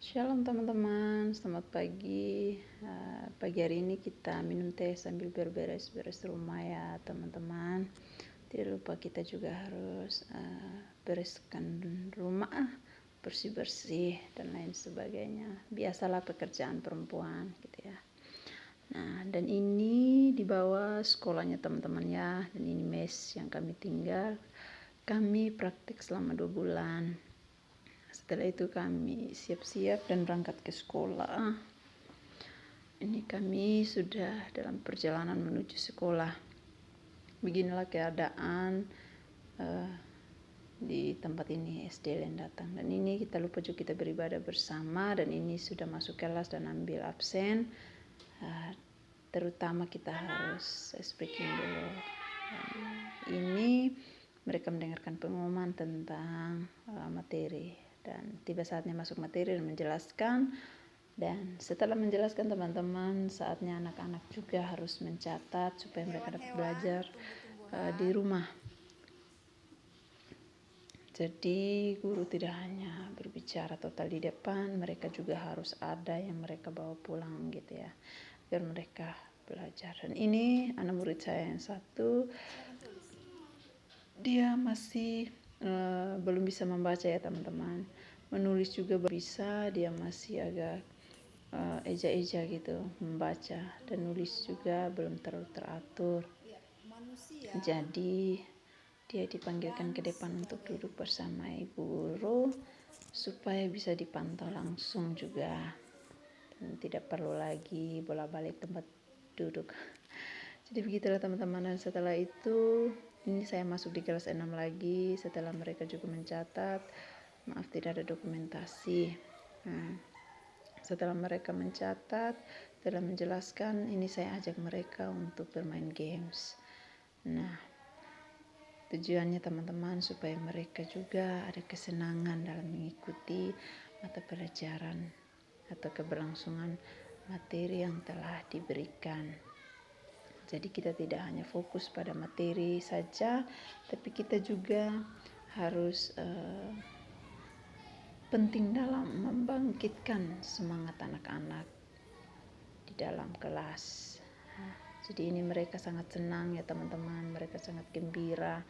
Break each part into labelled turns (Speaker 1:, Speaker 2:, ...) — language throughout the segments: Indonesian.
Speaker 1: Shalom teman-teman, selamat pagi. Pagi hari ini kita minum teh sambil berberes-beres rumah ya teman-teman. Tidak lupa kita juga harus bereskan rumah, bersih-bersih dan lain sebagainya. Biasalah pekerjaan perempuan gitu ya. Nah, dan ini di bawah sekolahnya teman-teman ya. Dan ini mes yang kami tinggal. Kami praktik selama 2 bulan. Setelah itu kami siap-siap dan berangkat ke sekolah. Ini kami sudah dalam perjalanan menuju sekolah. Beginilah keadaan di tempat ini SD yang datang. Dan ini kita lupa juga kita beribadah bersama. Dan ini sudah masuk kelas dan ambil absen. Terutama kita harus speaking dulu. Ini mereka mendengarkan pengumuman tentang materi. Dan tiba saatnya masuk materi dan menjelaskan. Dan setelah menjelaskan teman-teman, saatnya anak-anak juga harus mencatat supaya mereka dapat belajar di rumah. Jadi guru tidak hanya berbicara total di depan, mereka juga harus ada yang mereka bawa pulang gitu ya, biar mereka belajar. Dan ini anak murid saya yang satu, dia masih belum bisa membaca ya teman-teman. Menulis juga bisa, dia masih agak eja-eja gitu membaca, dan nulis juga belum terlalu teratur. Jadi dia dipanggilkan ke depan untuk duduk bersama ibu guru supaya bisa dipantau langsung juga, dan tidak perlu lagi bolak-balik tempat duduk. Jadi begitulah teman-teman. Dan setelah itu ini saya masuk di kelas 6 lagi. Setelah mereka juga mencatat, maaf tidak ada dokumentasi. Setelah mereka mencatat, setelah menjelaskan, ini saya ajak mereka untuk bermain games. Nah, tujuannya teman-teman supaya mereka juga ada kesenangan dalam mengikuti mata pelajaran atau keberlangsungan materi yang telah diberikan. Jadi kita tidak hanya fokus pada materi saja, tapi kita juga harus penting dalam membangkitkan semangat anak-anak di dalam kelas. Jadi ini mereka sangat senang ya teman-teman, mereka sangat gembira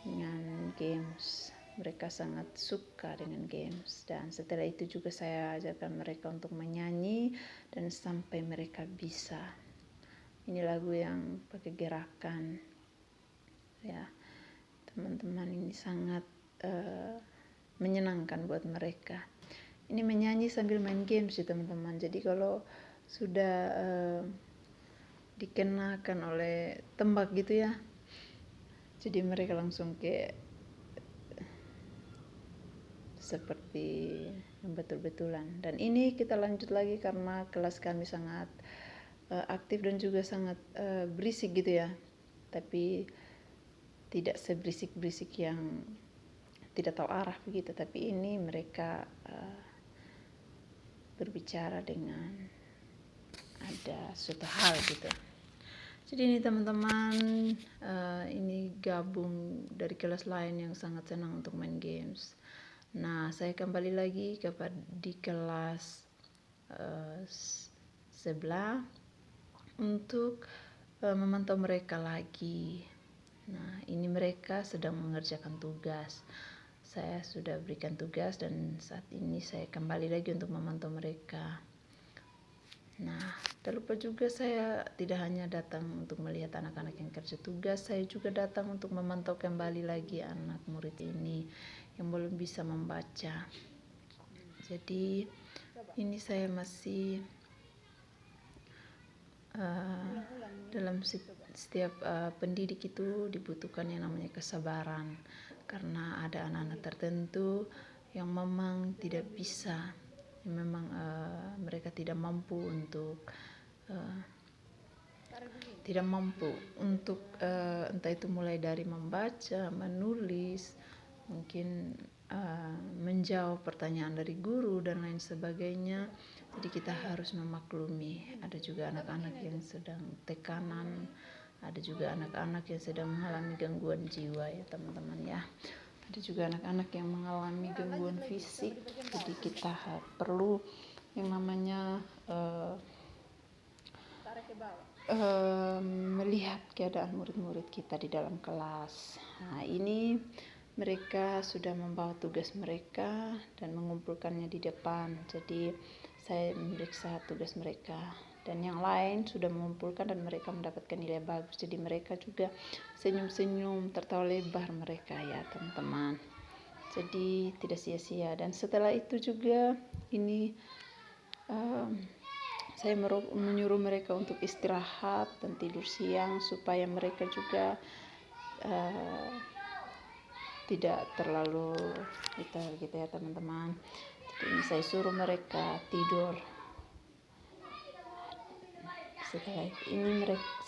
Speaker 1: dengan games, mereka sangat suka dengan games. Dan setelah itu juga saya ajarkan mereka untuk menyanyi dan sampai mereka bisa. Ini lagu yang pakai gerakan ya teman-teman, ini sangat menyenangkan buat mereka. Ini menyanyi sambil main games ya teman-teman. Jadi kalau sudah dikenakan oleh tembak gitu ya, jadi mereka langsung kayak seperti yang betul-betulan. Dan ini kita lanjut lagi karena kelas kami sangat aktif dan juga sangat berisik gitu ya, tapi tidak seberisik-berisik yang tidak tahu arah begitu, tapi ini mereka berbicara dengan ada suatu hal gitu. Jadi ini teman-teman, ini gabung dari kelas lain yang sangat senang untuk main games. Nah, saya kembali lagi di kelas sebelah untuk memantau mereka lagi. Nah, ini mereka sedang mengerjakan tugas. Saya sudah berikan tugas dan saat ini saya kembali lagi untuk memantau mereka. Nah, tak lupa juga saya tidak hanya datang untuk melihat anak-anak yang kerja tugas, saya juga datang untuk memantau kembali lagi anak murid ini yang belum bisa membaca. Jadi ini saya masih dalam setiap pendidik itu dibutuhkan yang namanya kesabaran, karena ada anak-anak tertentu yang memang tidak bisa, yang memang mereka tidak mampu untuk entah itu mulai dari membaca, menulis, mungkin menjawab pertanyaan dari guru dan lain sebagainya. Jadi kita harus memaklumi. Ada juga anak-anak yang sedang tekanan, ada juga anak-anak yang sedang mengalami gangguan jiwa ya teman-teman ya. ada juga anak-anak yang mengalami gangguan fisik, jadi kita perlu yang namanya melihat keadaan murid-murid kita di dalam kelas. Nah, ini mereka sudah membawa tugas mereka dan mengumpulkannya di depan. Jadi saya memeriksa tugas mereka dan yang lain sudah mengumpulkan dan mereka mendapatkan nilai bagus. Jadi mereka juga senyum-senyum, tertawa lebar mereka ya teman-teman. Jadi tidak sia-sia. Dan setelah itu juga ini saya menyuruh mereka untuk istirahat dan tidur siang supaya mereka juga tidak terlalu gitu ya teman-teman. Jadi ini saya suruh mereka tidur.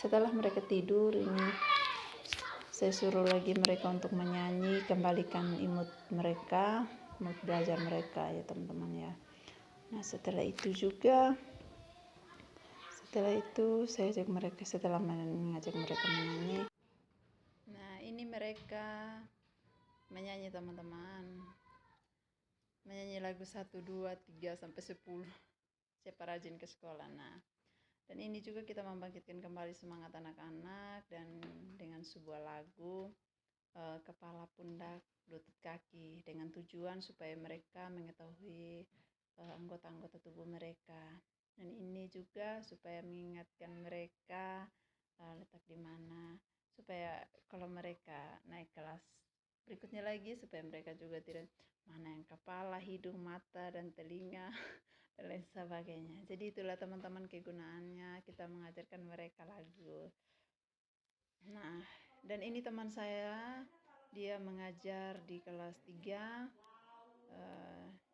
Speaker 1: Setelah mereka tidur, ini saya suruh lagi mereka untuk menyanyi, kembalikan imut mereka, imut belajar mereka ya teman-teman ya. Nah setelah itu saya ajak mereka, setelah mengajak mereka menyanyi. Nah ini mereka menyanyi teman-teman, menyanyi lagu 1, 2, 3 sampai 10. Siapa rajin ke sekolah. Nah dan ini juga kita membangkitkan kembali semangat anak-anak dan dengan sebuah lagu kepala, pundak, lutut, kaki, dengan tujuan supaya mereka mengetahui anggota-anggota tubuh mereka. Dan ini juga supaya mengingatkan mereka letak di mana, supaya kalau mereka naik kelas berikutnya lagi, supaya mereka juga tidak mana yang kepala, hidung, mata, dan telinga dan lain sebagainya. Jadi itulah teman-teman kegunaannya kita mengajarkan mereka lagu. Nah, dan ini teman saya, dia mengajar di kelas 3.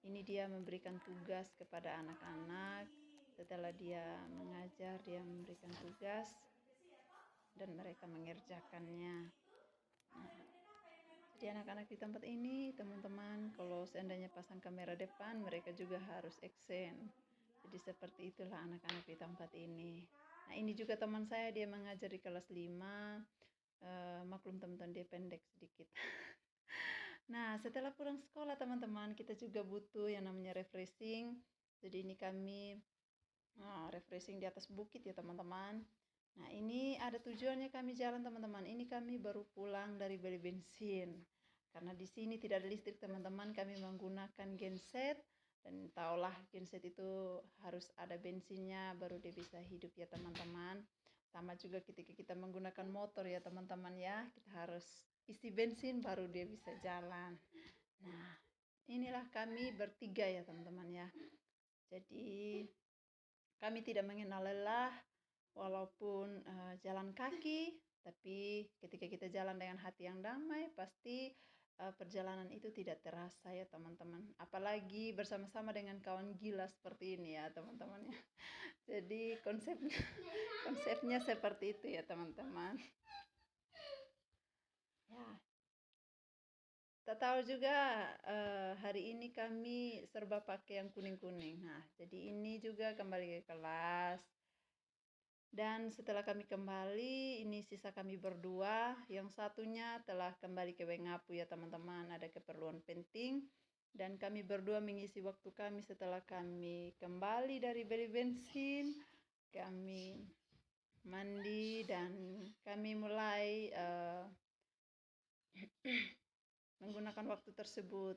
Speaker 1: Ini dia memberikan tugas kepada anak-anak. Setelah dia mengajar, dia memberikan tugas dan mereka mengerjakannya. Nah, jadi anak-anak di tempat ini, teman-teman, kalau seandainya pasang kamera depan, mereka juga harus aksen. Jadi seperti itulah anak-anak di tempat ini. Nah, ini juga teman saya, dia mengajar di kelas 5. Maklum teman-teman, dia pendek sedikit. Nah, setelah pulang sekolah teman-teman, kita juga butuh yang namanya refreshing. Jadi ini kami refreshing di atas bukit ya teman-teman. Nah, ini ada tujuannya kami jalan teman-teman. Ini kami baru pulang dari beli bensin. Karena di sini tidak ada listrik teman-teman, kami menggunakan genset. Dan tahulah genset itu harus ada bensinnya baru dia bisa hidup ya teman-teman. Sama juga ketika kita menggunakan motor ya teman-teman ya, kita harus isi bensin baru dia bisa jalan. Nah, inilah kami bertiga ya teman-teman ya. Jadi kami tidak mengenal lelah walaupun jalan kaki, tapi ketika kita jalan dengan hati yang damai, pasti perjalanan itu tidak terasa ya teman-teman. Apalagi bersama-sama dengan kawan gila seperti ini ya teman-teman ya. Jadi konsepnya seperti itu ya teman-teman. Ya, tak tahu juga hari ini kami serba pakai yang kuning-kuning. Nah, jadi ini juga kembali ke kelas. Dan setelah kami kembali, ini sisa kami berdua. Yang satunya telah kembali ke Wengapu ya teman-teman, ada keperluan penting. Dan kami berdua mengisi waktu kami setelah kami kembali dari beli bensin. Kami mandi dan kami mulai menggunakan waktu tersebut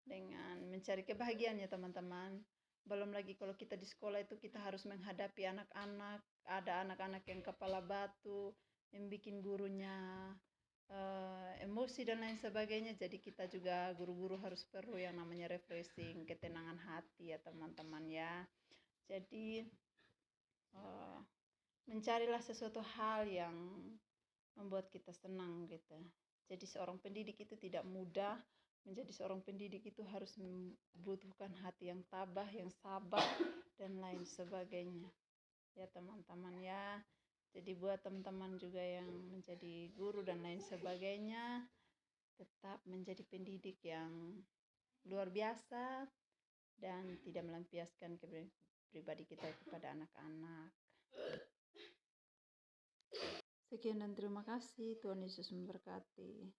Speaker 1: dengan mencari kebahagiaan ya teman-teman. Belum lagi kalau kita di sekolah itu kita harus menghadapi anak-anak, ada anak-anak yang kepala batu, yang bikin gurunya emosi dan lain sebagainya. Jadi kita juga guru-guru harus perlu yang namanya refreshing, ketenangan hati ya teman-teman ya. Jadi mencarilah sesuatu hal yang membuat kita senang gitu. Jadi seorang pendidik itu tidak mudah. Menjadi seorang pendidik itu harus membutuhkan hati yang tabah, yang sabar, dan lain sebagainya. Ya teman-teman ya. Jadi buat teman-teman juga yang menjadi guru dan lain sebagainya, tetap menjadi pendidik yang luar biasa dan tidak melampiaskan pribadi kita kepada anak-anak. Sekian dan terima kasih. Tuhan Yesus memberkati.